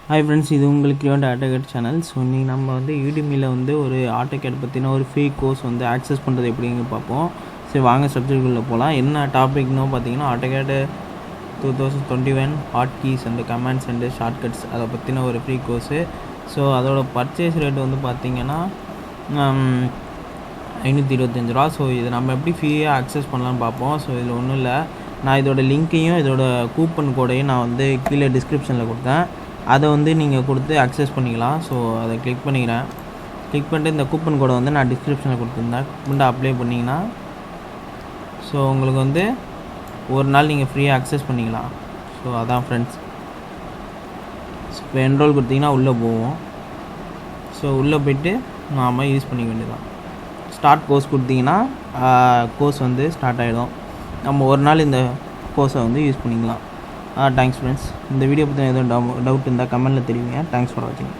Hi friends, இது உங்களுக்கு AutoCAD channel. So இன்றைக்கி நம்ம வந்து யூடிமியில் வந்து ஒரு AutoCAD பற்றின ஒரு ஃப்ரீ கோர்ஸ் வந்து ஆக்சஸ் பண்ணுறது எப்படின்னு பார்ப்போம். சரி, வாங்க சப்ஜெக்டுக்குள்ளே போகலாம். என்ன டாபிக்னு பார்த்தீங்கன்னா AutoCAD 2021 hot keys and commands and shortcuts அதை பற்றின ஒரு ஃப்ரீ கோர்ஸு. ஸோ அதோட பர்ச்சேஸ் ரேட் வந்து பார்த்திங்கன்னா $525. ஸோ இதை நம்ம எப்படி ஃப்ரீயாக ஆக்சஸ் பண்ணலான்னு பார்ப்போம். ஸோ இதில் ஒன்றும் இல்லை, நான் இதோட லிங்க்கையும் இதோட கூப்பன் கோடையும் நான் வந்து கீழே டிஸ்கிரிப்ஷனில் கொடுத்தேன். அதை வந்து நீங்கள் கொடுத்து அக்சஸ் பண்ணிக்கலாம். ஸோ அதை கிளிக் பண்ணிக்கிறேன். கிளிக் பண்ணிட்டு இந்த கூப்பன் கோடை வந்து நான் டிஸ்கிரிப்ஷனில் கொடுத்துருந்தேன். கூப்பன் அப்ளை பண்ணிங்கன்னா ஸோ உங்களுக்கு வந்து ஒரு நாள் நீங்கள் ஃப்ரீயாக அக்சஸ் பண்ணிக்கலாம். ஸோ அதான் ஃப்ரெண்ட்ஸ். ஸோ இப்போ என்ரோல் கொடுத்தீங்கன்னா உள்ளே போவோம். ஸோ உள்ளே போய்ட்டு நாம் யூஸ் பண்ணிக்க வேண்டியதான். ஸ்டார்ட் கோர்ஸ் கொடுத்தீங்கன்னா கோர்ஸ் வந்து ஸ்டார்ட் ஆகிடும். நம்ம ஒரு நாள் இந்த கோர்ஸை வந்து யூஸ் பண்ணிக்கலாம். Thanks friends. இந்த வீடியோ பற்றி எதுவும் டவுட் இருந்தால் கமெண்ட்டில் தெரிவிங்க. தேங்க்ஸ் ஃபார் வாட்சிங்.